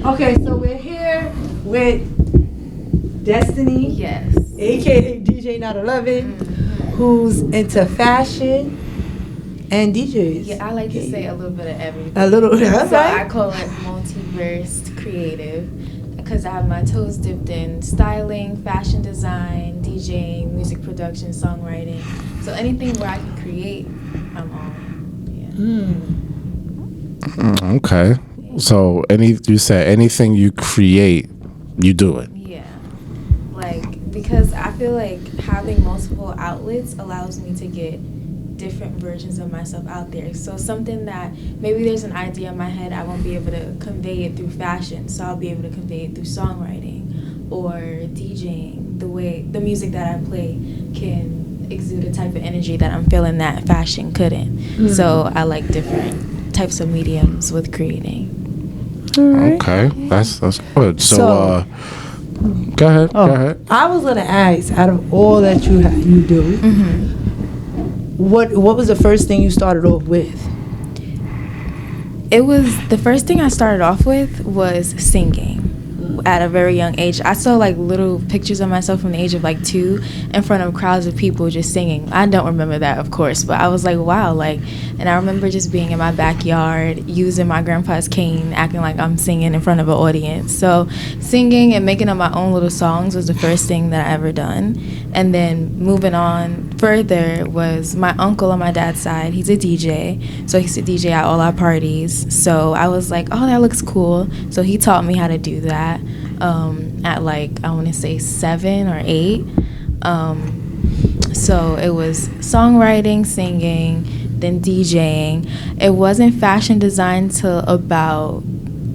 Okay, so we're here with Destiny, Yes. aka DJ 911, who's into fashion and DJs. Yeah, I like to say a little bit of everything. A little, so right? I call it multiverse creative because I have my toes dipped in styling, fashion design, DJing, music production, songwriting. So anything where I can create, I'm on. Yeah. Okay. So you said anything you create, you do it. Yeah. Like, because I feel like having multiple outlets allows me to get different versions of myself out there. So something that maybe there's an idea in my head, I won't be able to convey it through fashion, so I'll be able to convey it through songwriting or DJing. The music that I play can exude a type of energy that I'm feeling that fashion couldn't. So I like different types of mediums with creating. Right. Okay, that's good. So go ahead. Go ahead. I was gonna ask, out of all that you do, what was the first thing you started off with? It was the first thing I started off with was singing at a very young age. I saw like little pictures of myself from the age of like 2 in front of crowds of people just singing. I don't remember that, of course, but I was like, wow, and I remember just being in my backyard using my grandpa's cane, acting like I'm singing in front of an audience. So singing and making up my own little songs was the first thing that I ever done. And then moving on further was my uncle on my dad's side. He's a DJ, so he used to DJ at all our parties. So I was like, oh, that looks cool. So he taught me how to do that at like, I want to say 7 or 8. So it was songwriting, singing, then DJing. It wasn't fashion design till about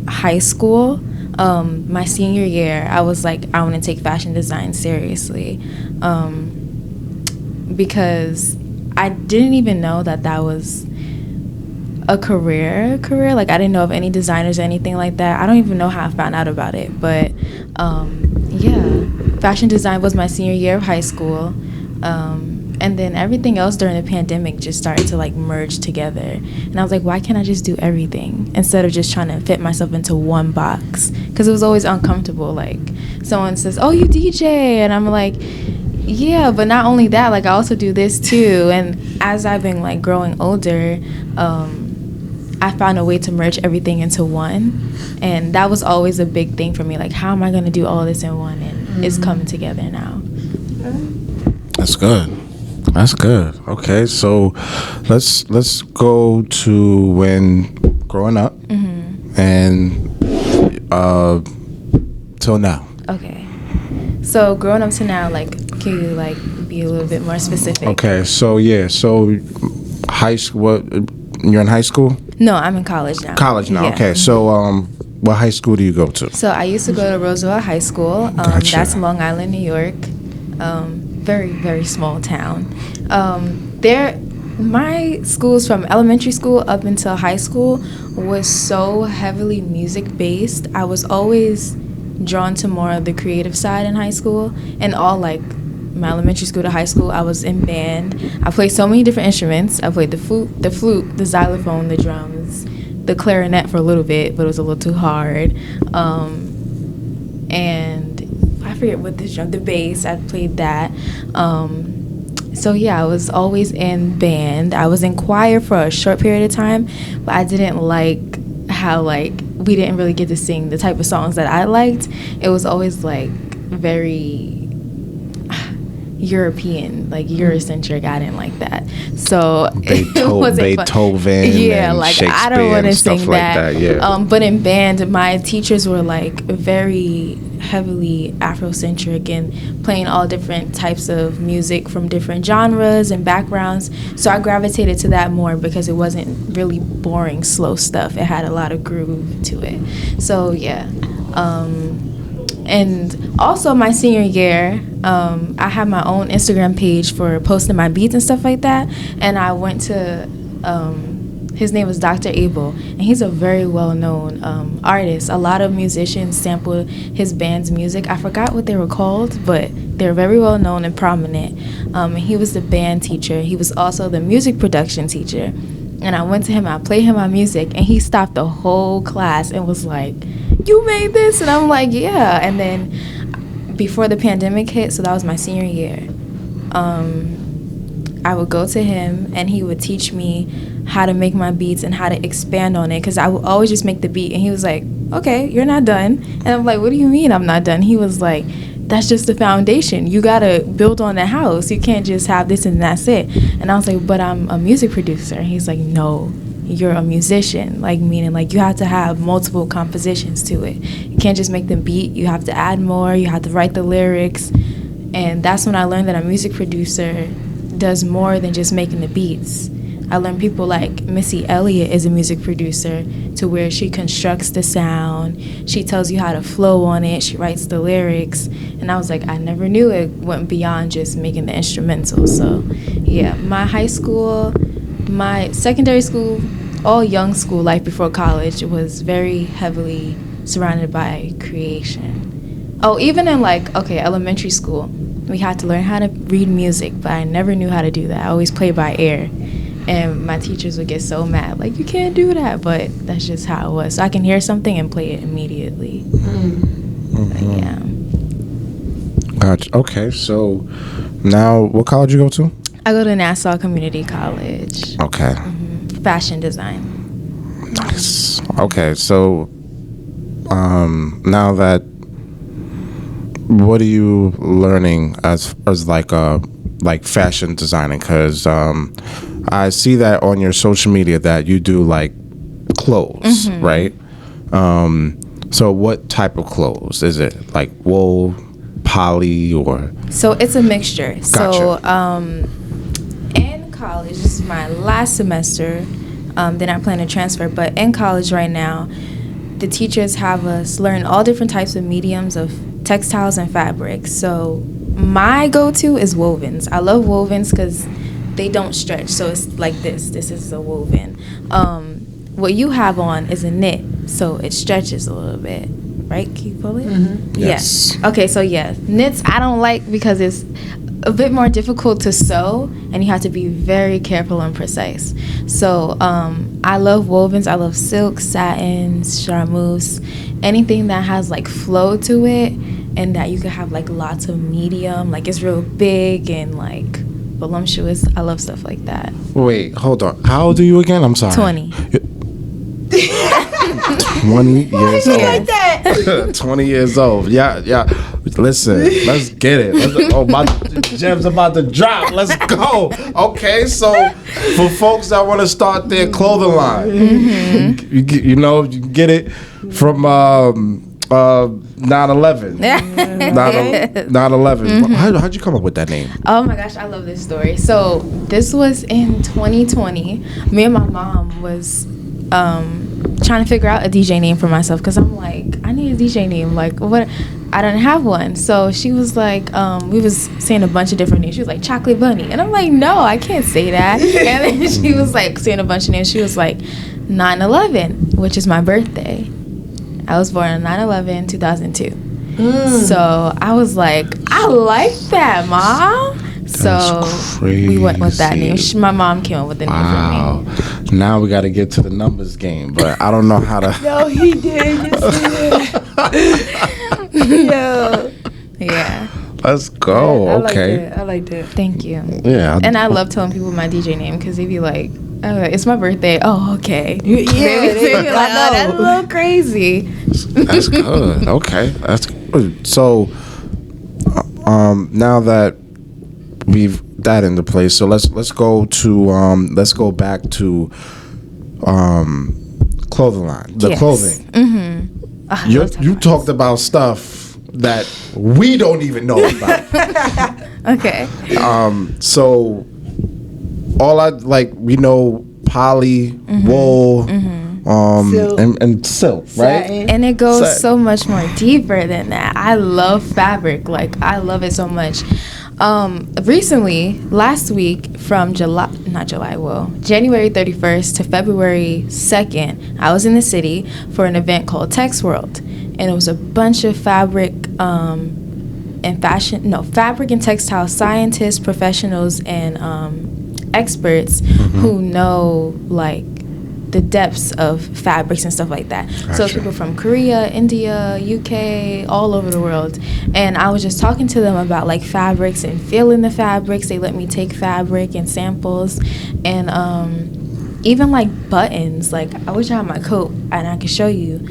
high school. My senior year, I was like, I want to take fashion design seriously, because I didn't even know that was a career. Like, I didn't know of any designers or anything like that. I don't even know how I found out about it, but yeah, fashion design was my senior year of high school. And then everything else during the pandemic just started to like merge together. And I was like, why can't I just do everything instead of just trying to fit myself into one box? Because it was always uncomfortable. Like, someone says, oh, you DJ. And I'm like, yeah, but not only that, like, I also do this too. And as I've been like growing older, I found a way to merge everything into one. And that was always a big thing for me. Like, how am I going to do all this in one? And it's coming together now. That's good. That's good. Okay, so let's go to when growing up and till now. Okay. So growing up to now, like, can you like be a little bit more specific? Okay, so high school. What, you're in high school? No, I'm in college now. College now. Yeah. Okay, so what high school do you go to? So I used to go to Roosevelt High School. Gotcha. That's Long Island, New York. Very, very small town. My schools from elementary school up until high school was so heavily music based. I was always drawn to more of the creative side in high school, and all like my elementary school to high school, I was in band. I played so many different instruments. I played the flute, the xylophone, the drums, the clarinet for a little bit, but it was a little too hard. And I forget what the bass, I played that. So yeah, I was always in band. I was in choir for a short period of time, but I didn't like how like we didn't really get to sing the type of songs that I liked. It was always like very European, like Eurocentric. I didn't like that. So Beethoven, yeah, and like Shakespeare, I don't want to sing like that. Yeah. But in band, my teachers were like very heavily Afrocentric and playing all different types of music from different genres and backgrounds. So I gravitated to that more because it wasn't really boring, slow stuff. It had a lot of groove to it. So yeah. And also my senior year, I had my own Instagram page for posting my beats and stuff like that. And I went to, his name was Dr. Abel, and he's a very well-known artist. A lot of musicians sampled his band's music. I forgot what they were called, but they're very well-known and prominent. And he was the band teacher. He was also the music production teacher. And I went to him, I played him my music, and he stopped the whole class and was like, "You made this?" And I'm like, "Yeah." And then before the pandemic hit, so that was my senior year, I would go to him and he would teach me how to make my beats and how to expand on it, because I would always just make the beat. And he was like, "Okay, you're not done." And I'm like, "What do you mean I'm not done?" He was like, "That's just the foundation. You gotta build on the house. You can't just have this and that's it." And I was like, "But I'm a music producer." And he's like, "No, you're a musician." Like, meaning like you have to have multiple compositions to it. You can't just make the beat. You have to add more. You have to write the lyrics. And that's when I learned that a music producer does more than just making the beats. I learned people like Missy Elliott is a music producer, to where she constructs the sound, she tells you how to flow on it, she writes the lyrics. And I was like, I never knew it went beyond just making the instrumental. So yeah, my high school, my secondary school, all young school life before college was very heavily surrounded by creation. Oh, even in like, okay, elementary school, we had to learn how to read music, but I never knew how to do that. I always played by ear. And my teachers would get so mad, like, "You can't do that," but that's just how it was. So I can hear something and play it immediately. Mm-hmm. Yeah. Gotcha. Okay, so now what college you go to? I go to Nassau Community College. Okay. Fashion design. Nice. Okay, so now that, what are you learning as like fashion designing? Because I see that on your social media that you do like clothes, right? So what type of clothes? Is it like wool, poly, or? So it's a mixture. Gotcha. So in college, this is my last semester, then I plan to transfer, but in college right now, the teachers have us learn all different types of mediums of textiles and fabrics. So my go-to is wovens. I love wovens because they don't stretch. So it's like this. This is a woven. What you have on is a knit, so it stretches a little bit. Right? Can you pull it? Yes. Yeah. Okay, so yeah. Knits I don't like because it's a bit more difficult to sew, and you have to be very careful and precise. So I love wovens. I love silk, satins, charmeuse, anything that has like flow to it, and that you can have like lots of medium, like it's real big and like voluptuous. I love stuff like that. Wait, hold on. How old are you again? I'm sorry. 20. 20 years old. Like that? 20 years old. Yeah. Listen, let's get it. My gem's about to drop. Let's go. Okay, so for folks that want to start their clothing line, you get it from 911. 911. How'd you come up with that name? Oh my gosh, I love this story. So this was in 2020. Me and my mom was trying to figure out a DJ name for myself, because I'm like, I need a DJ name. Like, what? I don't have one. So she was like, we was saying a bunch of different names. She was like, Chocolate Bunny. And I'm like, no, I can't say that. And then she was like saying a bunch of names. She was like, 9/11, which is my birthday. I was born on 9/11, 2002. So I was like, I like that, Mom. So we went with that name. My mom came up with the name for me. Now we got to get to the numbers game, but I don't know how to. No, he did. Yo. Yeah. Let's go. Okay. I like that. Thank you. Yeah. And I love telling people my DJ name, because they be like, it's my birthday. Oh, okay. Yeah, they be like, oh, that's a little crazy. That's good. Okay. That's good. So, now that we've that into place, so let's go back to clothing line. The clothing. You talked about stuff that we don't even know about. Okay. So all we know poly, wool, silk. And silk, right? Satin. And it goes so much more deeper than that. I love fabric. Like, I love it so much. Recently, last week, from January 31st to February 2nd, I was in the city for an event called Tex World, and it was a bunch of fabric and textile scientists, professionals, and experts who know like the depths of fabrics and stuff like that. Gotcha. So it's people from Korea, India, UK, all over the world. And I was just talking to them about like fabrics and feeling the fabrics. They let me take fabric and samples, and even like buttons. Like, I wish I had my coat and I could show you.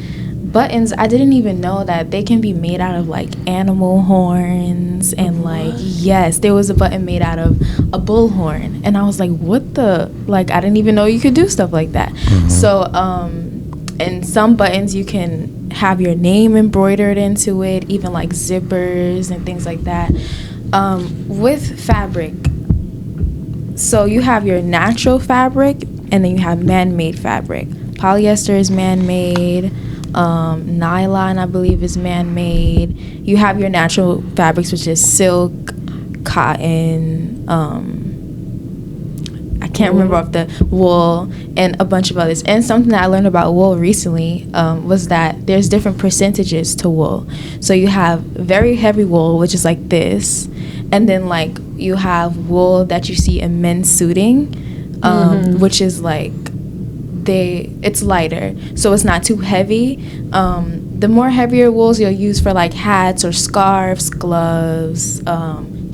Buttons, I didn't even know that they can be made out of like animal horns, and like, yes, there was a button made out of a bullhorn, and I was like, what the, like, I didn't even know you could do stuff like that. So and some buttons you can have your name embroidered into it, even like zippers and things like that. With fabric, so you have your natural fabric and then you have man-made fabric. Polyester is man-made. Nylon, I believe, is man-made. You have your natural fabrics, which is silk, cotton, I can't remember off the wool, and a bunch of others. And something that I learned about wool recently was that there's different percentages to wool. So you have very heavy wool, which is like this, and then like you have wool that you see in men's suiting, which is like it's lighter, so it's not too heavy. The more heavier wools you'll use for like hats or scarves, gloves,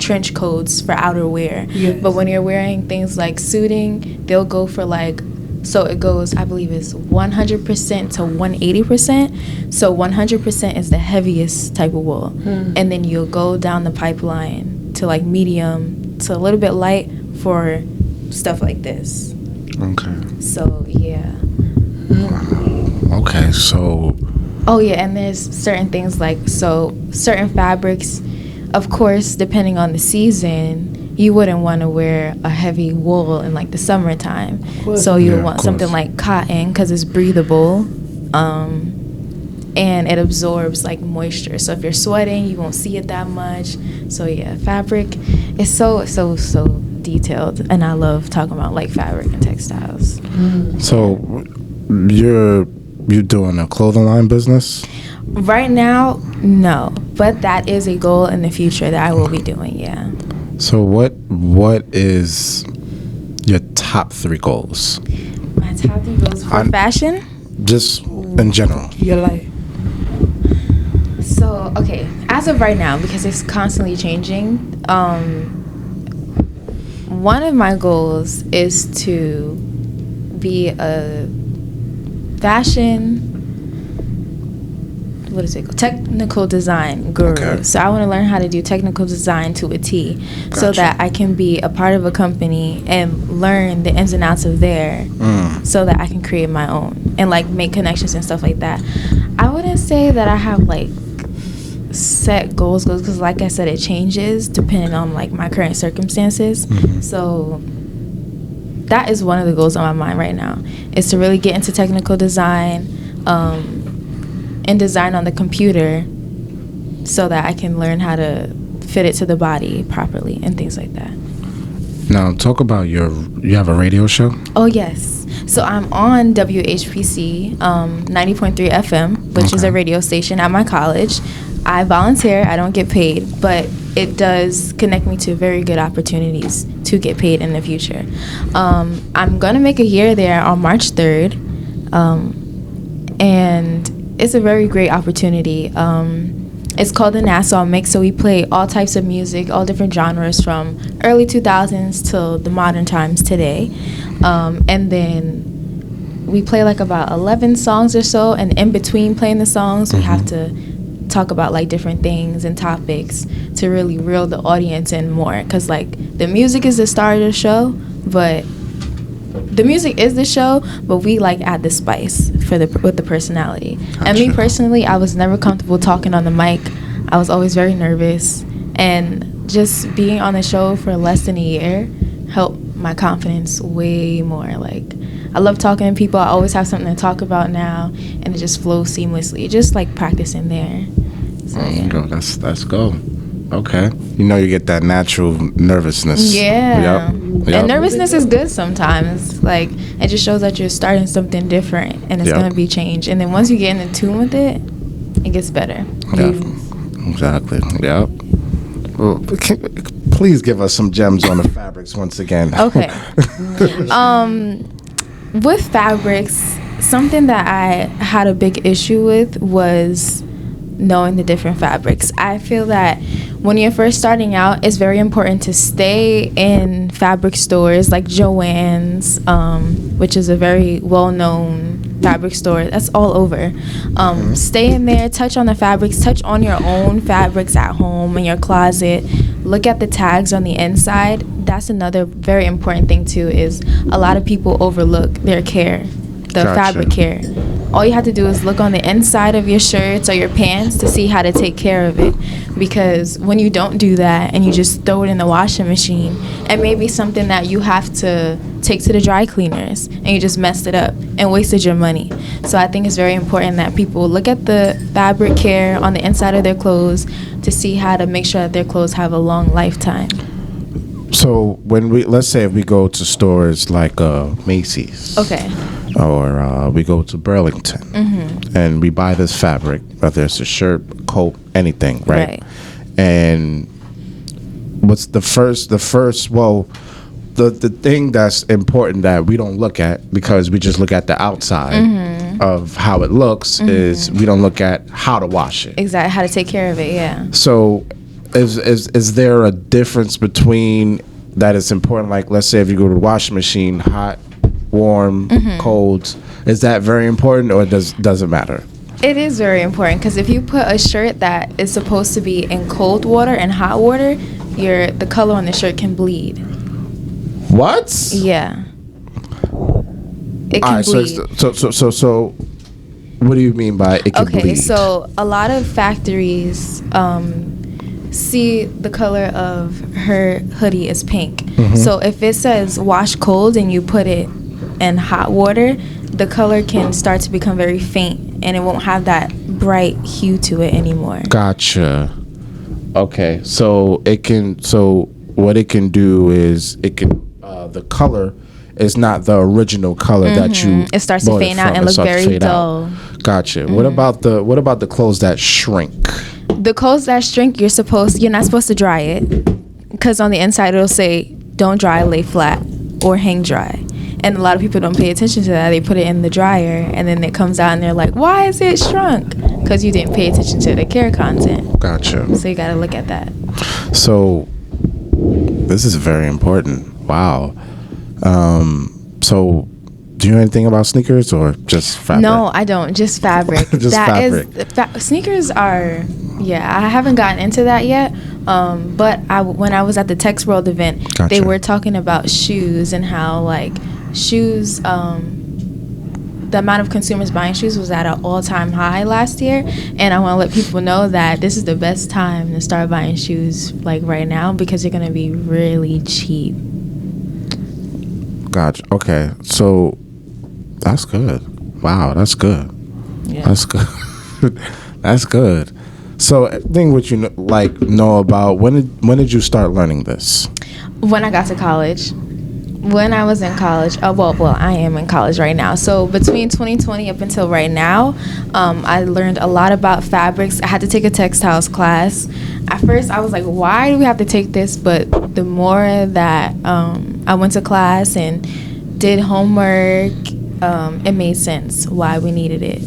trench coats for outerwear. Yes. But when you're wearing things like suiting, they'll go for like, so it goes, I believe it's 100% to 180%. So 100% is the heaviest type of wool, and then you'll go down the pipeline to like medium to a little bit light for stuff like this. Okay. So yeah. Okay, so. Oh yeah, and there's certain things like, so certain fabrics, of course, depending on the season, you wouldn't want to wear a heavy wool in like the summertime. So you would want something like cotton because it's breathable, and it absorbs like moisture. So if you're sweating, you won't see it that much. So yeah, fabric is so detailed, and I love talking about like fabric and textiles. So you're doing a clothing line business? Right now, no, but that is a goal in the future that I will be doing. Yeah. So what is your top 3 goals? My top 3 goals for fashion? Just in general. Your life. So, okay, as of right now, because it's constantly changing, one of my goals is to be a fashion, what is it called? Technical design guru. Okay. So I want to learn how to do technical design to a T, so that I can be a part of a company and learn the ins and outs of there, so that I can create my own and like make connections and stuff like that. I wouldn't say that I have like set goals because like I said, it changes depending on like my current circumstances. So that is one of the goals on my mind right now, is to really get into technical design, and design on the computer, so that I can learn how to fit it to the body properly and things like that. Now talk about you have a radio show? Oh yes, so I'm on WHPC 90.3 FM, which is a radio station at my college. I volunteer, I don't get paid, but it does connect me to very good opportunities to get paid in the future. I'm gonna make a year there on March 3rd, and it's a very great opportunity. It's called the Nassau Mix, so we play all types of music, all different genres from early 2000s till the modern times today. And then we play like about 11 songs or so, and in between playing the songs, we have to talk about like different things and topics to really reel the audience in more, because like the music is the star of the show, but the music is the show, but we like add the spice with the personality. Gotcha. And me personally, I was never comfortable talking on the mic. I was always very nervous, and just being on the show for less than a year helped my confidence way more. Like, I love talking to people. I always have something to talk about now, and it just flows seamlessly. Just like practicing there. So, yeah. That's go. Okay. You know, you get that natural nervousness. Yeah. Yep. And nervousness is good sometimes. Like, it just shows that you're starting something different, and it's going to be change. And then once you get in tune with it, it gets better. Yeah. Exactly. Yep. Well, please give us some gems on the fabrics once again. Okay. With fabrics, something that I had a big issue with was knowing the different fabrics. I feel that when you're first starting out, it's very important to stay in fabric stores like Joann's, which is a very well-known fabric store that's all over. Stay in there, touch on the fabrics, touch on your own fabrics at home in your closet. Look at the tags on the inside. That's another very important thing too, is a lot of people overlook their care, the fabric care. All you have to do is look on the inside of your shirts or your pants to see how to take care of it. Because when you don't do that and you just throw it in the washing machine, it may be something that you have to take to the dry cleaners and you just messed it up and wasted your money. So I think it's very important that people look at the fabric care on the inside of their clothes to see how to make sure that their clothes have a long lifetime. So let's say if we go to stores like Macy's. Okay. Or we go to Burlington and we buy this fabric, whether it's a shirt, coat, anything, right? And what's the thing that's important that we don't look at, because we just look at the outside of how it looks, is we don't look at how to wash it. Exactly, how to take care of it, yeah. So is there a difference between that is important? Like, let's say if you go to the washing machine, hot, warm, cold, is that very important, or doesn't matter? It is very important, because if you put a shirt that is supposed to be in cold water and hot water, the color on the shirt can bleed. What? Yeah. It can bleed. So what do you mean by it can bleed? Okay, so a lot of factories see the color of her hoodie is pink. So if it says wash cold and you put it in hot water, the color can start to become very faint and it won't have that bright hue to it anymore. Gotcha. Okay, so what it can do is the color is not the original color that you it starts to fade out and look very dull. Gotcha. What about the clothes that shrink? The clothes that shrink, you're not supposed to dry it, because on the inside it'll say don't dry, lay flat, or hang dry. And a lot of people don't pay attention to that. They put it in the dryer and then it comes out and they're like, why is it shrunk? Because you didn't pay attention to the care content. Gotcha. So you got to look at that. So this is very important. Wow. So do you know anything about sneakers or just fabric? No, I don't. Just fabric. Just fabric. Sneakers are, I haven't gotten into that yet. But when I was at the Tex World event, Gotcha. They were talking about shoes and how like shoes, the amount of consumers buying shoes was at an all-time high last year. And I want to let people know that this is the best time to start buying shoes like right now, because they're going to be really cheap. Gotcha. Okay. So that's good. Wow, that's good. Yeah. That's good. That's good. So, thing what you know about, when did you start learning this? When I got to college. When I was in college, I am in college right now. So between 2020 up until right now, I learned a lot about fabrics. I had to take a textiles class. At first, I was like, why do we have to take this? But the more that I went to class and did homework, it made sense why we needed it.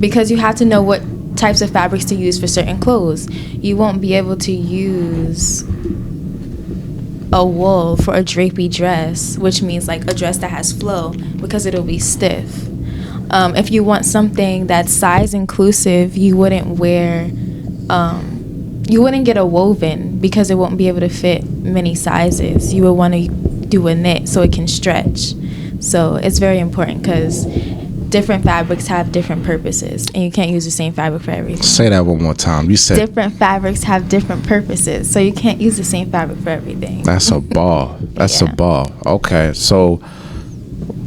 Because you have to know what types of fabrics to use for certain clothes. You won't be able to use a wool for a drapey dress, which means like a dress that has flow, because it'll be stiff. If you want something that's size inclusive, you wouldn't get a woven, because it won't be able to fit many sizes. You would want to do a knit so it can stretch. So it's very important, because different fabrics have different purposes, and you can't use the same fabric for everything. Say that one more time. You said different fabrics have different purposes, so you can't use the same fabric for everything. That's a ball. That's a ball. Okay, so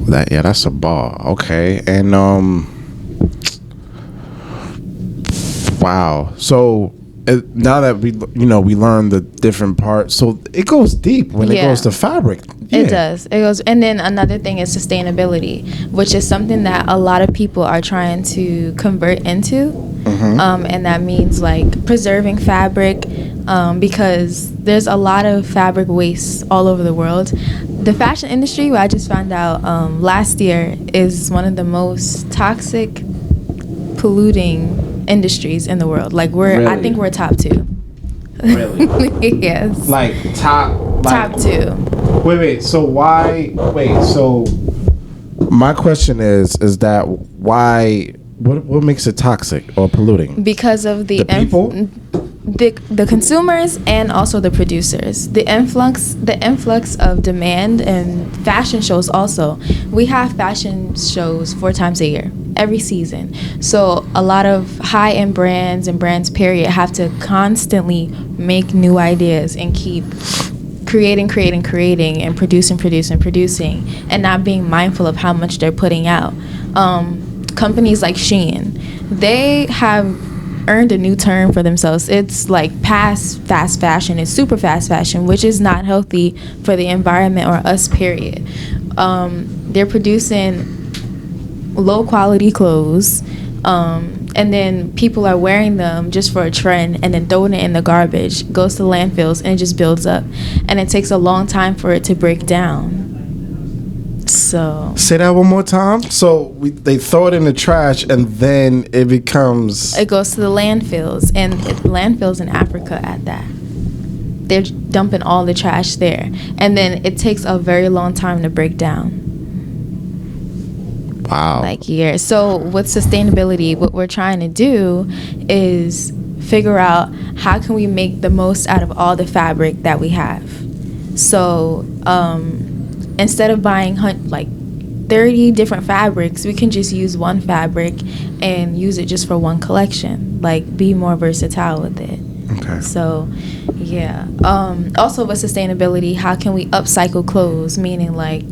that's a ball. Okay, and wow. So now that we learn the different parts, so it goes deep when it goes to fabric. Yeah. It does. It goes, and then another thing is sustainability, which is something that a lot of people are trying to convert into, and that means like preserving fabric, because there's a lot of fabric waste all over the world. The fashion industry, I just found out last year, is one of the most toxic, polluting industries in the world. Like I think we're top 2. Really? Yes. Like top 2. Wait. So why? Wait. So my question is that why? What makes it toxic or polluting? Because of the people, the consumers, and also the producers. The influx of demand and fashion shows. Also, we have fashion shows 4 times a year, every season. So a lot of high-end brands and brands period have to constantly make new ideas and keep creating and producing and not being mindful of how much they're putting out. Companies like Shein, they have earned a new term for themselves. It's like past fast fashion. It's super fast fashion, which is not healthy for the environment or us, period. They're producing low quality clothes, and then people are wearing them just for a trend and then throwing it in the garbage, goes to landfills, and it just builds up. And it takes a long time for it to break down. So say that one more time. So they throw it in the trash and then it goes to the landfills, and landfills in Africa at that. They're dumping all the trash there, and then it takes a very long time to break down. Wow. Like years. So with sustainability, what we're trying to do is figure out how can we make the most out of all the fabric that we have. So instead of buying 30 different fabrics, we can just use one fabric and use it just for one collection. Like, be more versatile with it. Okay. So, yeah. Also with sustainability, how can we upcycle clothes? Meaning, like,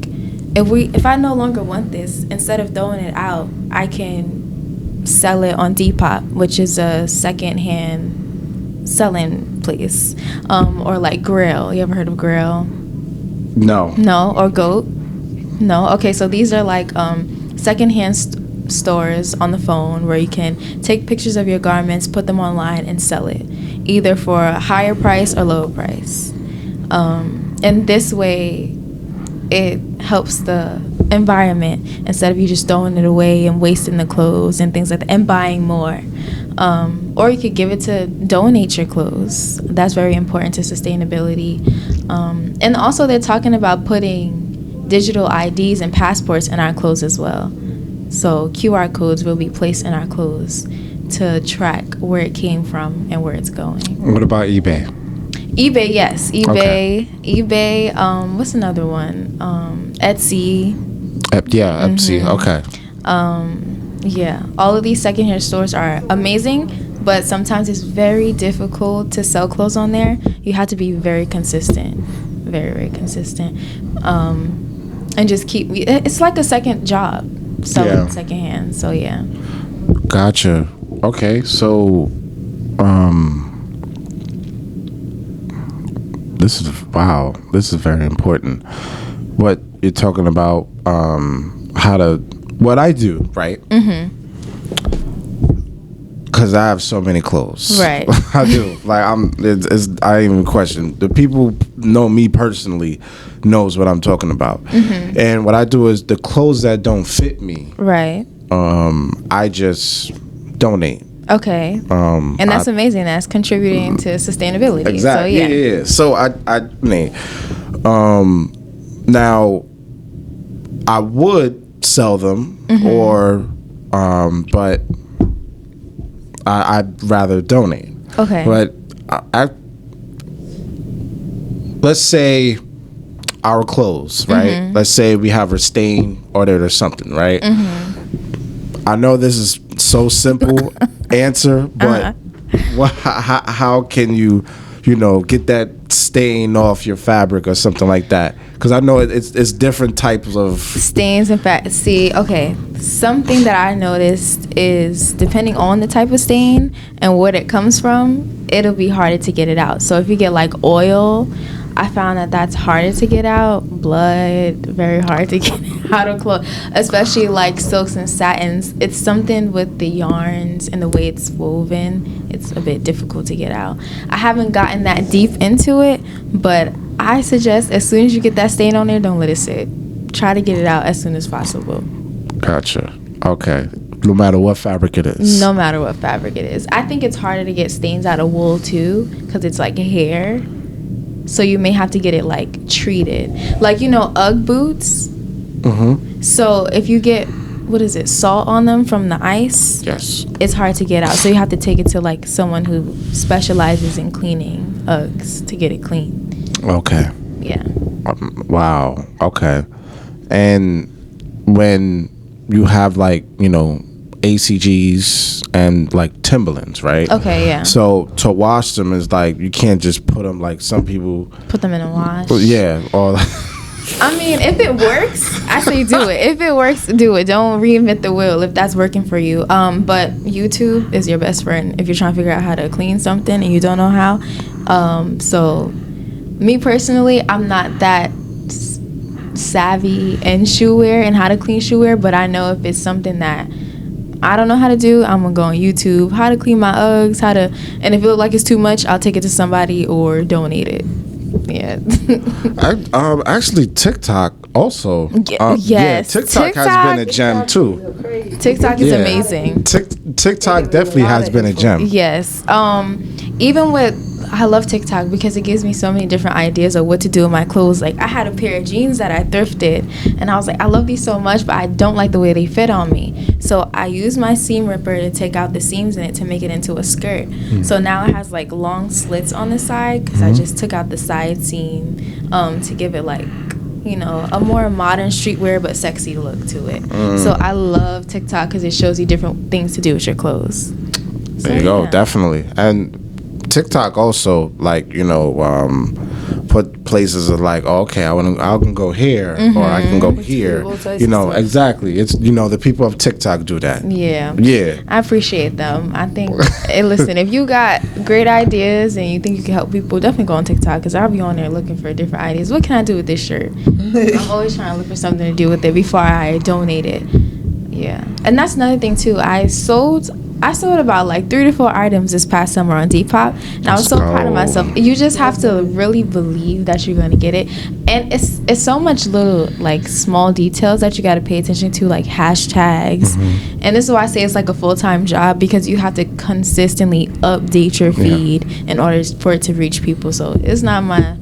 if I no longer want this, instead of throwing it out, I can sell it on Depop, which is a secondhand selling place, or like Grail. You ever heard of Grail? No, or Goat? No. Okay, so these are like secondhand stores on the phone where you can take pictures of your garments, put them online, and sell it, either for a higher price or lower price. And this way, it helps the environment instead of you just throwing it away and wasting the clothes and things like that and buying more. Or you could give it to donate your clothes. That's very important to sustainability. And also they're talking about putting digital IDs and passports in our clothes as well. So QR codes will be placed in our clothes to track where it came from and where it's going. What about eBay? eBay, yes. eBay. Okay. eBay, what's another one? Etsy. Etsy. Okay. Yeah, all of these secondhand stores are amazing, but sometimes it's very difficult to sell clothes on there. You have to be very consistent, very consistent, and just keep. It's like a second job selling secondhand. So yeah. Gotcha. Okay, so this is very important. What you're talking about, what I do, right? Mm-hmm. Because I have so many clothes. Right. I do. Like, I ain't even question. The people know me personally knows what I'm talking about. Mm-hmm. And what I do is the clothes that don't fit me. Right. I just donate. Okay. And that's amazing. That's contributing to sustainability. Exactly. So, yeah. So I now I would sell them, mm-hmm. or but I'd rather donate. Okay. But let's say our clothes, right? Mm-hmm. Let's say we have a stain on it or something, right? Mm-hmm. I know this is so simple answer, but how can you get that stain off your fabric or something like that? Because I know it's different types of stains. In fact, something that I noticed is depending on the type of stain and what it comes from, it'll be harder to get it out. So if you get like oil, I found that that's harder to get out. Blood, very hard to get out of clothes, especially like silks and satins. It's something with the yarns and the way it's woven. It's a bit difficult to get out. I haven't gotten that deep into it, but I suggest as soon as you get that stain on there, don't let it sit. Try to get it out as soon as possible. Gotcha. Okay. No matter what fabric it is. No matter what fabric it is. I think it's harder to get stains out of wool too, because it's like hair. So you may have to get it like treated. Like, you know, Ugg boots. Mm-hmm. So if you get, what is it, salt on them from the ice? Yes. It's hard to get out. So you have to take it to like someone who specializes in cleaning Uggs to get it clean. Okay. Yeah. Wow. Okay. And when you have like, you know, ACGs and like Timberlands, right? Okay, yeah. So to wash them is like, you can't just put them like some people Put them in a wash. Yeah. Or I mean, if it works, I say do it. If it works, do it. Don't reinvent the wheel if that's working for you. But YouTube is your best friend if you're trying to figure out how to clean something and you don't know how. So me personally, I'm not that savvy in shoe wear and how to clean shoe wear, but I know if it's something that I don't know how to do, I'm gonna go on YouTube, how to clean my Uggs, and if it look like it's too much, I'll take it to somebody or donate it. Yeah. Actually, TikTok also. Yes. Yeah, TikTok has been a gem too. TikTok is amazing. TikTok definitely has been a gem. Yes. Even with, I love TikTok because it gives me so many different ideas of what to do with my clothes. Like, I had a pair of jeans that I thrifted, and I was like, I love these so much, but I don't like the way they fit on me. So I used my seam ripper to take out the seams in it to make it into a skirt. So now it has like long slits on the side because I just took out the side seam to give it like, you know, a more modern streetwear but sexy look to it. So I love TikTok because it shows you different things to do with your clothes. So, There you go, definitely. And TikTok also, like, you know, put places of like, oh, okay, I can go here or I can go here. You know, exactly. It's, you know, the people of TikTok do that. Yeah. Yeah. I appreciate them. I think, listen, if you got great ideas and you think you can help people, definitely go on TikTok because I'll be on there looking for different ideas. What can I do with this shirt? I'm always trying to look for something to do with it before I donate it. Yeah. And that's another thing, too. I sold about like 3 to 4 items this past summer on Depop, and I was so proud of myself. You just have to really believe that you're going to get it, and it's so much little like small details that you got to pay attention to, like hashtags. And this is why I say it's like a full-time job because you have to consistently update your feed in order for it to reach people. So it's not my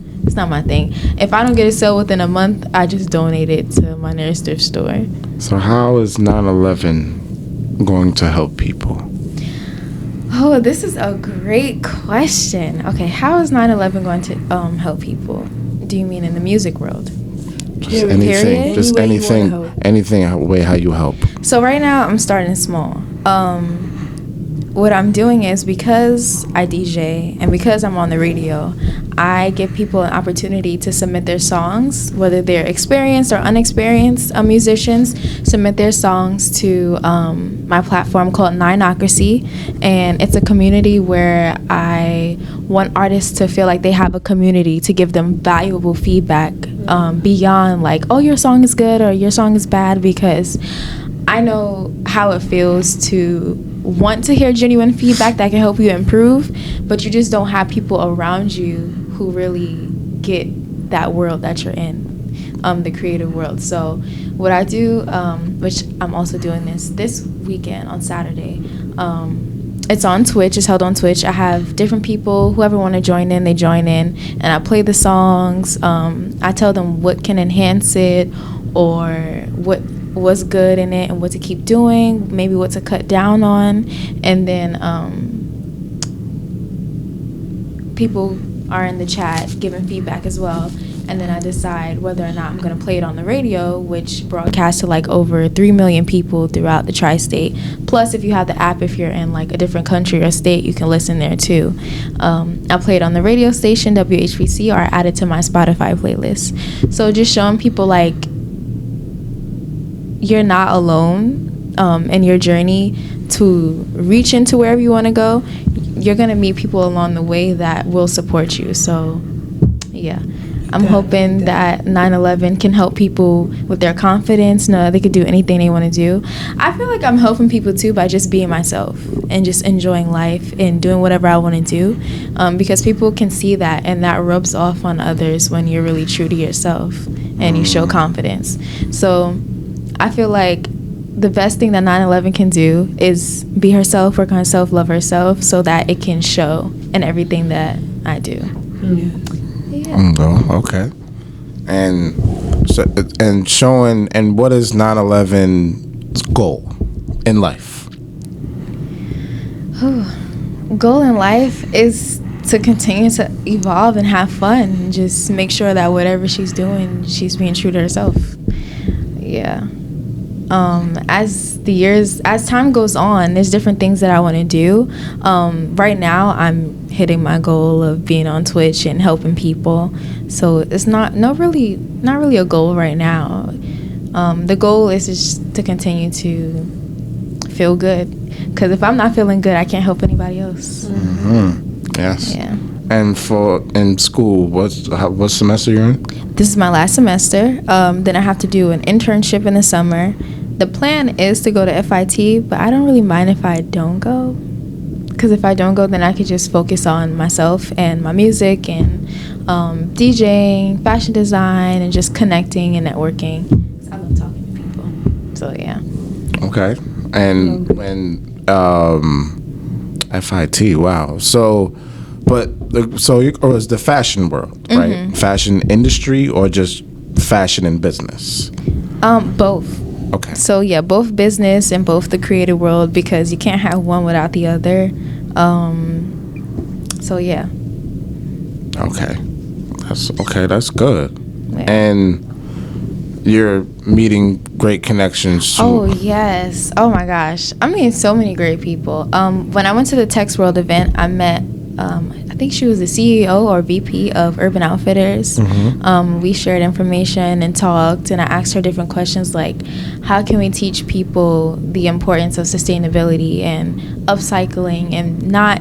thing. If I don't get a sale within a month, I just donate it to my nearest thrift store. So how is 9/11 going to help people? Oh, this is a great question. Okay, how is 9/11 going to help people? Do you mean in the music world? Just anything. Just anything way how you help. So right now I'm starting small. What I'm doing is because I DJ and because I'm on the radio, I give people an opportunity to submit their songs, whether they're experienced or unexperienced musicians, submit their songs to my platform called Ninocracy. And it's a community where I want artists to feel like they have a community to give them valuable feedback beyond like, oh, your song is good or your song is bad, because I know how it feels to want to hear genuine feedback that can help you improve, but you just don't have people around you who really get that world that you're in, the creative world. So what I do, which I'm also doing this weekend on Saturday, it's on Twitch. It's held on Twitch. I have different people, whoever want to join in, they join in, and I play the songs. I tell them what can enhance it or what's good in it and what to keep doing, maybe what to cut down on, and then people are in the chat giving feedback as well, and then I decide whether or not I'm going to play it on the radio, which broadcasts to like over 3 million people throughout the tri-state. Plus, if you have the app, if you're in like a different country or state, you can listen there too. I play it on the radio station WHBC, or I add it to my Spotify playlist. So just showing people like you're not alone in your journey to reach into wherever you want to go. You're going to meet people along the way that will support you. So, yeah. I'm hoping that 9/11 can help people with their confidence, know that they could do anything they want to do. I feel like I'm helping people too by just being myself and just enjoying life and doing whatever I want to do, because people can see that, and that rubs off on others when you're really true to yourself and you show confidence. So I feel like the best thing that 9/11 can do is be herself, work on herself, love herself, so that it can show in everything that I do. Yeah. Oh, okay. And so, and showing, and what is 9/11's goal in life? Goal in life is to continue to evolve and have fun, and just make sure that whatever she's doing, she's being true to herself. Yeah. As time goes on, there's different things that I want to do. Right now, I'm hitting my goal of being on Twitch and helping people. So it's not really a goal right now. The goal is just to continue to feel good. Because if I'm not feeling good, I can't help anybody else. Mm-hmm. Yes. Yeah. And in school, what semester you're in? This is my last semester. Then I have to do an internship in the summer. The plan is to go to FIT, but I don't really mind if I don't go. Because if I don't go, then I could just focus on myself and my music and DJing, fashion design, and just connecting and networking. I love talking to people. So, yeah. Okay. And when FIT, wow. So, or is the fashion world, right? Mm-hmm. Fashion industry or just fashion and business? Both. Okay. So yeah, both business and both the creative world, because you can't have one without the other. So yeah. Okay. That's good. Yeah. And you're meeting great connections. Oh yes. Oh my gosh. I mean, so many great people. When I went to the Tex World event, I met I think she was the CEO or VP of Urban Outfitters. Mm-hmm. We shared information and talked, and I asked her different questions like, how can we teach people the importance of sustainability and upcycling and not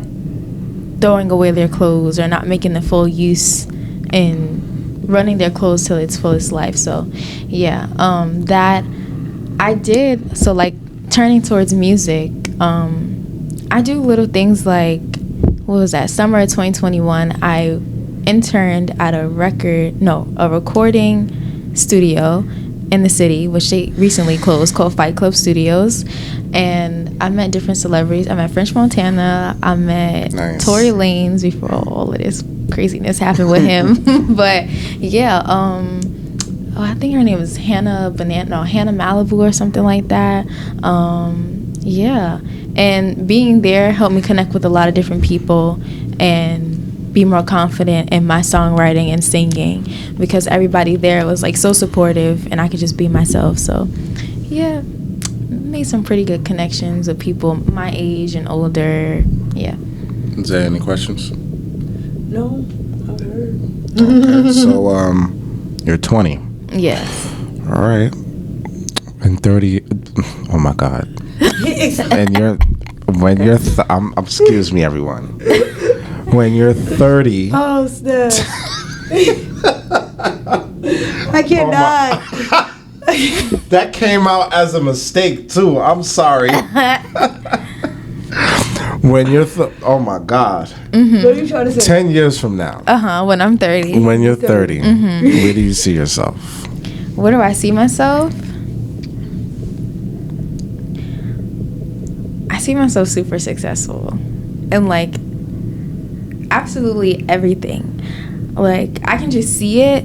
throwing away their clothes or not making the full use and running their clothes till its fullest life. So yeah, that I did. So like turning towards music, I do little things like, what was that? Summer of 2021, I interned at a recording studio in the city, which they recently closed, called Fight Club Studios. And I met different celebrities. I met French Montana. I met Tory Lanez before all of this craziness happened with him. But yeah, I think her name was Hannah Malibu or something like that. Yeah. And being there helped me connect with a lot of different people and be more confident in my songwriting and singing, because everybody there was like so supportive and I could just be myself. So yeah, made some pretty good connections with people my age and older. Yeah. Is there any questions? No, I've heard. Okay, so you're 20. Yes. All right. And 30. Oh my God. And excuse me, everyone. When you're 30. Oh, snap. I cannot. That came out as a mistake too. I'm sorry. When you're oh my God. Mm-hmm. What are you trying to say? 10 years from now. When I'm 30. When you're 30. Mm-hmm. Where do you see yourself? Where do I see myself? I see myself super successful and like absolutely everything. Like I can just see it.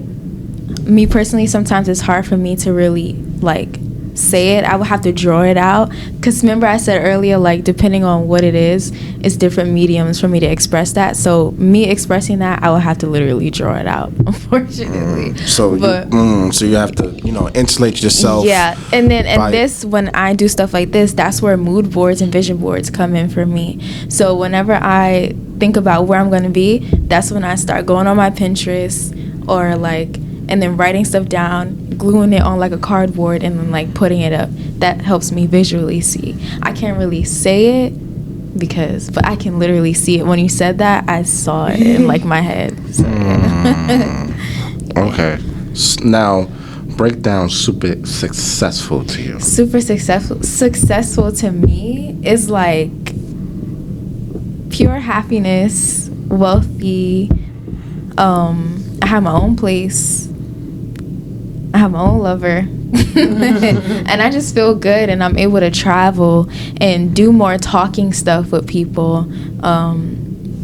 Me personally, sometimes it's hard for me to really like say it. I would have to draw it out, because remember I said earlier, like depending on what it is, it's different mediums for me to express that. So me expressing that, I would have to literally draw it out, unfortunately. So you have to insulate yourself. Yeah, and then when I do stuff like this, that's where mood boards and vision boards come in for me. So whenever I think about where I'm going to be, that's when I start going on my Pinterest or like, and then writing stuff down, gluing it on like a cardboard, and then like putting it up. That helps me visually see. I can't really say it but I can literally see it. When you said that, I saw it in like my head. So, yeah. Okay. Now, break down super successful to you. Super successful to me is like pure happiness, wealthy. I have my own place. I have my own lover. And I just feel good, and I'm able to travel and do more talking stuff with people.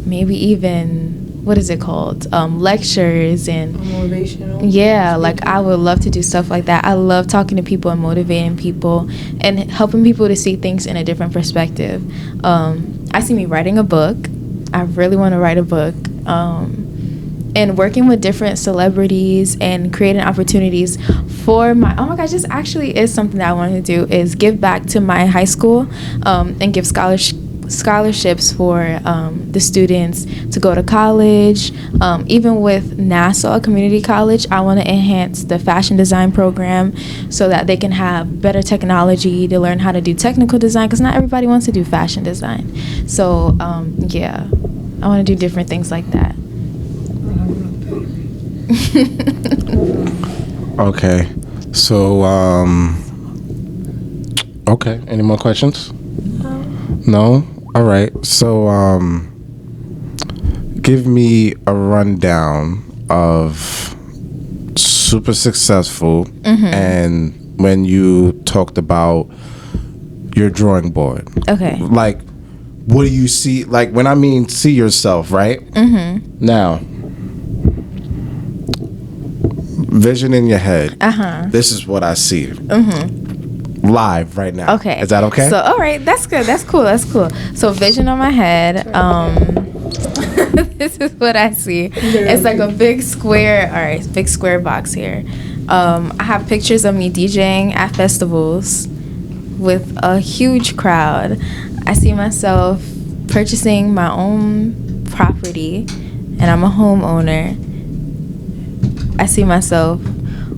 Maybe even, what is it called? Lectures and Motivational. yeah, like I would love to do stuff like that. I love talking to people and motivating people and helping people to see things in a different perspective. I see me writing a book. I really want to write a book. And working with different celebrities and creating opportunities for my, oh my gosh, this actually is something that I want to do, is give back to my high school and give scholarships for the students to go to college. Even with Nassau Community College, I want to enhance the fashion design program so that they can have better technology to learn how to do technical design, because not everybody wants to do fashion design. So yeah, I want to do different things like that. Okay. So, okay. Any more questions? No? All right. So, give me a rundown of super successful and when you talked about your drawing board. Okay. Like, what do you see? Like, when I mean see yourself, right? Now, vision in your head. This is what I see. Live right now. Okay. Is that okay? So, all right, that's good. That's cool. So, vision on my head. This is what I see. It's like a big square. All right, big square box here. I have pictures of me DJing at festivals with a huge crowd. I see myself purchasing my own property, and I'm a homeowner. I see myself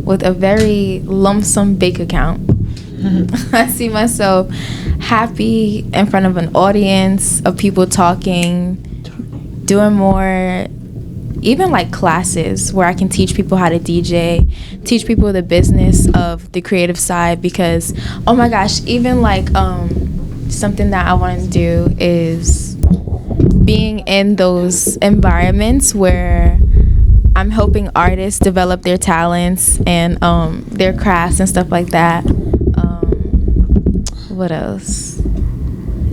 with a very lump sum bank account. I see myself happy in front of an audience of people talking, doing more, even like classes where I can teach people how to DJ, teach people the business of the creative side, because, oh my gosh, even like something that I want to do is being in those environments where I'm helping artists develop their talents and their crafts and stuff like that. What else?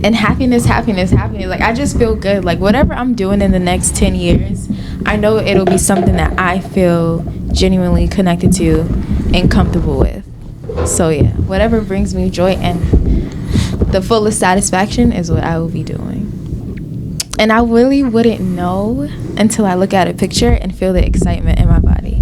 And happiness. Like, I just feel good. Like, whatever I'm doing in the next 10 years, I know it'll be something that I feel genuinely connected to and comfortable with. So, yeah, whatever brings me joy and the fullest satisfaction is what I will be doing. And I really wouldn't know until I look at a picture and feel the excitement in my body.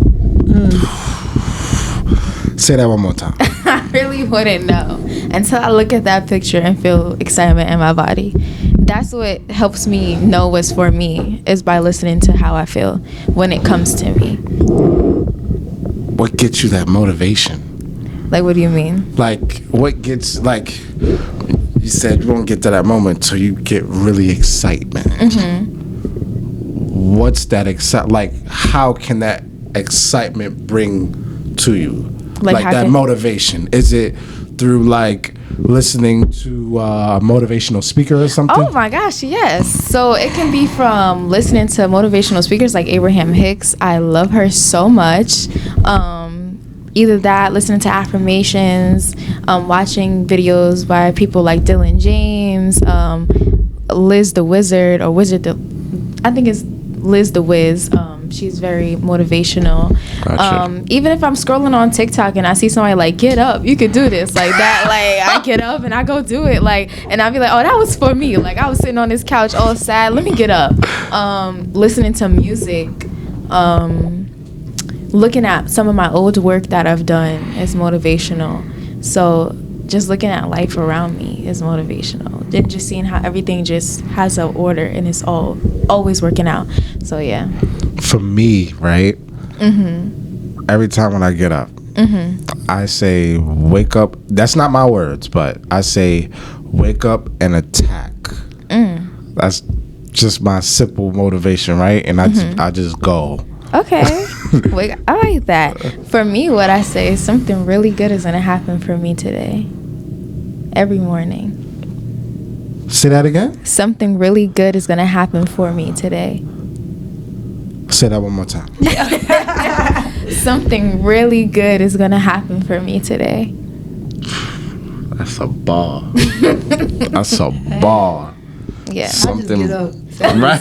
Say that one more time. I really wouldn't know until I look at that picture and feel excitement in my body. That's what helps me know what's for me, is by listening to how I feel when it comes to me. What gets you that motivation? Like, what do you mean? Like, what gets, like, you said you won't get to that moment till you get really excitement. What's that like, how can that excitement bring to you? Like that motivation? Is it through like listening to a motivational speaker or something? Oh my gosh, yes. So it can be from listening to motivational speakers like Abraham Hicks. I love her so much. Either that, listening to affirmations, watching videos by people like Dylan James, Liz the Wizard, or I think it's Liz the Wiz. She's very motivational. Gotcha. Even if I'm scrolling on TikTok and I see somebody like, get up, you could do this, like that, like I get up and I go do it, like, and I'll be like, oh, that was for me. Like, I was sitting on this couch all sad, let me get up. Listening to music, looking at some of my old work that I've done is motivational. So just looking at life around me is motivational. Then just seeing how everything just has an order and it's always working out. So yeah. For me, right? Every time when I get up, I say, wake up. That's not my words, but I say, wake up and attack. That's just my simple motivation, right? And I just go. Okay. Wait, I like that. For me, what I say is something really good is going to happen for me today. Every morning. Say that again? Something really good is going to happen for me today. Say that one more time. Something really good is going to happen for me today. That's a bar. That's a bar. Yeah. Something. I just get up. Right.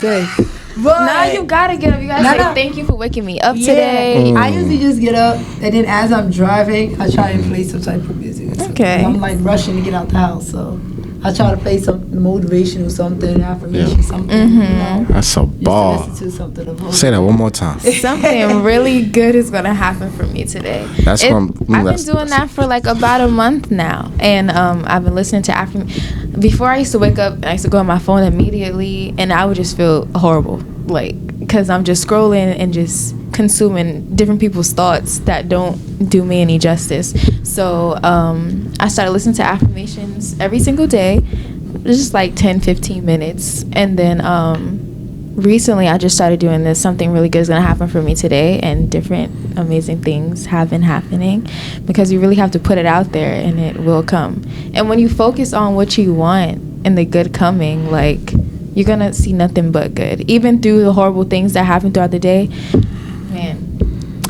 But Now you gotta get up. You gotta say thank you for waking me up today. I usually just get up, and then as I'm driving, I try and play some type of music. Okay. I'm like rushing to get out the house, so I try to play some motivational something, affirmation, something. You know, That's a just to bar. listen to something. Say that one more time. Something really good is gonna happen for me today. That's I've been doing that for like about a month now, and I've been listening to affirmation. Before I used to wake up, I used to go on my phone immediately, and I would just feel horrible, like because I'm just scrolling and just consuming different people's thoughts that don't do me any justice. So I started listening to affirmations every single day. It's just like 10-15 minutes, and then recently I just started doing this. Something really good is going to happen for me today, and different amazing things have been happening because you really have to put it out there and it will come. And when you focus on what you want and the good coming, like you're going to see nothing but good. Even through the horrible things that happen throughout the day, man.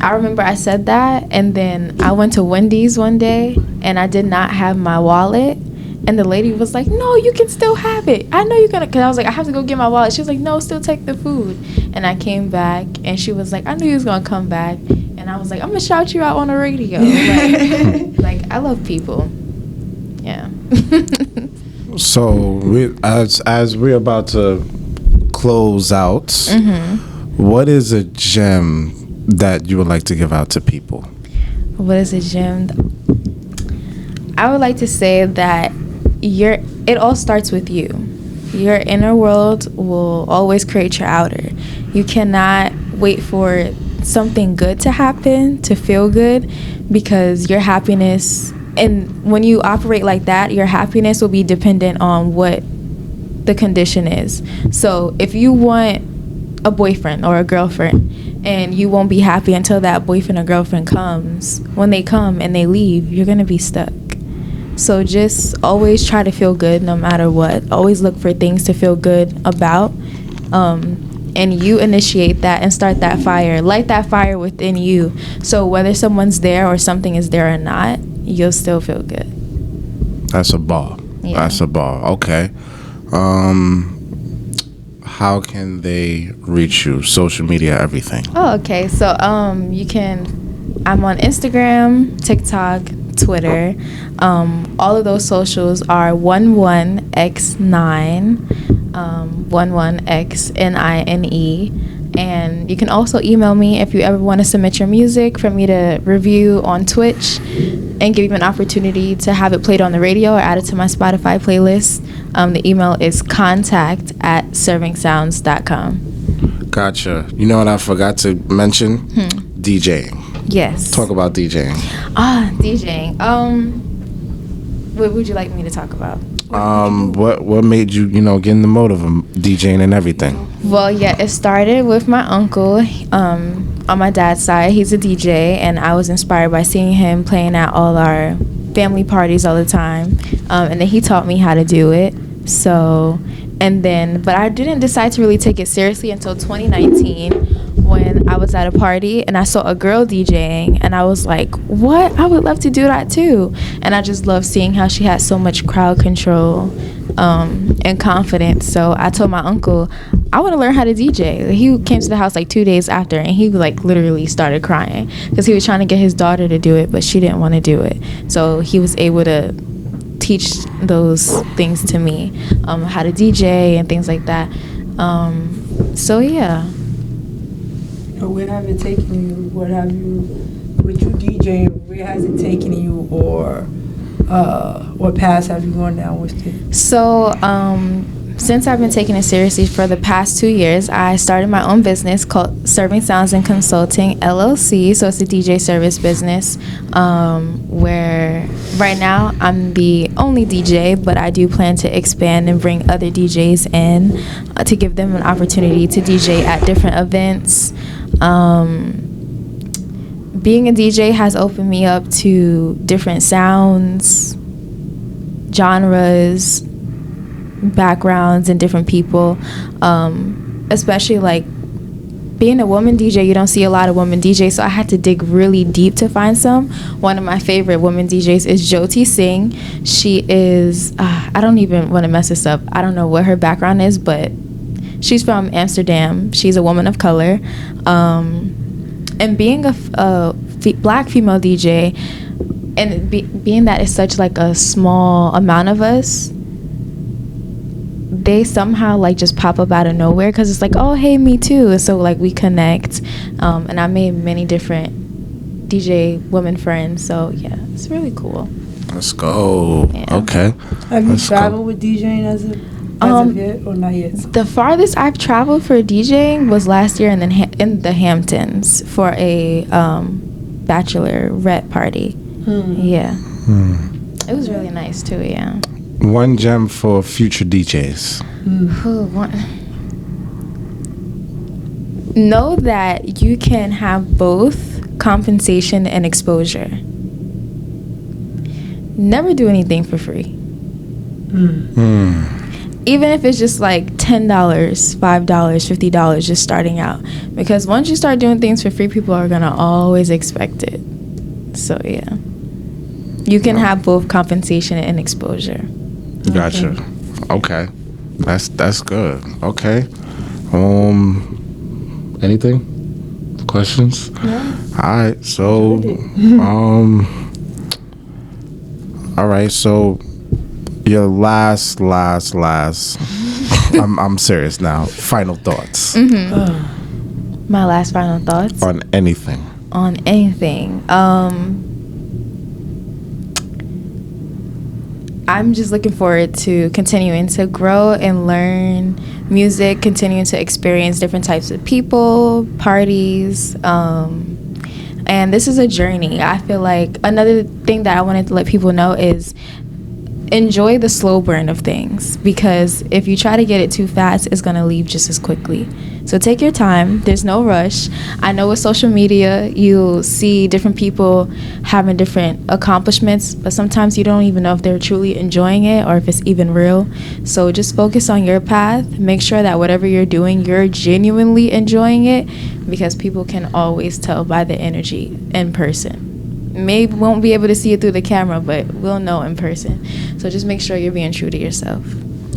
I remember I said that, and then I went to Wendy's one day and I did not have my wallet. And the lady was like, no, you can still have it. I know you're going to, because I was like, I have to go get my wallet. She was like, no, still take the food. And I came back, and she was like, I knew you was going to come back. And I was like, I'm going to shout you out on the radio. Like, I love people. Yeah. So, as we're about to close out, what is a gem that you would like to give out to people? What is a gem? I would like to say that it all starts with you. Your inner world will always create your outer. You cannot wait for something good to happen to feel good, because your happiness, and when you operate like that, your happiness will be dependent on what the condition is. So if you want a boyfriend or a girlfriend, and you won't be happy until that boyfriend or girlfriend comes, when they come and they leave, you're gonna be stuck. So just always try to feel good no matter what. Always look for things to feel good about. And you initiate that and start that fire. Light that fire within you. So whether someone's there or something is there or not, you'll still feel good. That's a ball. Yeah. That's a ball. Okay. How can they reach you? Social media, everything. Oh, okay. So you can, I'm on Instagram, TikTok, Twitter. All of those socials are 11x9, 11xnine. And you can also email me if you ever want to submit your music for me to review on Twitch and give you an opportunity to have it played on the radio or add it to my Spotify playlist. The email is contact@servingsounds.com. Gotcha. You know what I forgot to mention? DJing. Yes. Talk about DJing. DJing. What would you like me to talk about? What made you, get in the mode of DJing and everything? Well, yeah, it started with my uncle. On my dad's side, he's a DJ, and I was inspired by seeing him playing at all our family parties all the time. And then he taught me how to do it. So, but I didn't decide to really take it seriously until 2019, when I was at a party and I saw a girl DJing, and I was like, what? I would love to do that too. And I just love seeing how she had so much crowd control and confidence. So I told my uncle, I want to learn how to DJ. He came to the house like 2 days after, and he like literally started crying because he was trying to get his daughter to do it, but she didn't want to do it. So he was able to teach those things to me, how to DJ and things like that. So yeah. Where have it taken you? With you DJing, where has it taken you, or what paths have you gone down with it? So since I've been taking it seriously for the past 2 years, I started my own business called Serving Sounds and Consulting LLC. So it's a DJ service business where right now I'm the only DJ, but I do plan to expand and bring other DJs in to give them an opportunity to DJ at different events. Being a DJ has opened me up to different sounds, genres, backgrounds, and different people, especially like being a woman DJ. You don't see a lot of women DJs, so I had to dig really deep to find some. One of my favorite women DJs is Jyoti Singh. She is I don't even want to mess this up. I don't know what her background is, but she's from Amsterdam. She's a woman of color, and being a black female DJ, and being that it's such like a small amount of us, they somehow like just pop up out of nowhere because it's like, oh hey, me too. And so like we connect, and I made many different DJ women friends. So yeah, it's really cool. Let's go. Yeah. Okay. Have you traveled with DJing as of yet or not yet? The farthest I've traveled for DJing was last year in the Hamptons for a bachelorette party. Yeah. It was really nice too. Yeah. One gem for future DJs. Know that you can have both compensation and exposure. Never do anything for free. Even if it's just like $10, $5, $50 just starting out. Because once you start doing things for free, people are going to always expect it. So, yeah. You can have both compensation and exposure. Gotcha. Okay. That's good. Okay. Anything? Questions? No. All right. So, all right. So, your last. I'm serious now. Final thoughts. My last final thoughts on anything. I'm just looking forward to continuing to grow and learn music, continuing to experience different types of people, parties, and this is a journey. I feel like another thing that I wanted to let people know is enjoy the slow burn of things, because if you try to get it too fast, it's going to leave just as quickly. So take your time. There's no rush. I know with social media, you'll see different people having different accomplishments, but sometimes you don't even know if they're truly enjoying it or if it's even real. So just focus on your path. Make sure that whatever you're doing, you're genuinely enjoying it, because people can always tell by the energy in person. Maybe won't be able to see it through the camera, but we'll know in person. So just make sure you're being true to yourself.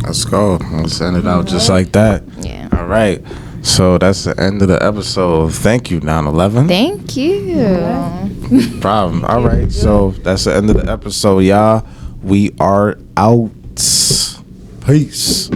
Let's go. Let's send it out just like that. Yeah. All right. So that's the end of the episode. Thank you, 911. Thank you. No problem. All right. So that's the end of the episode, y'all. We are out. Peace.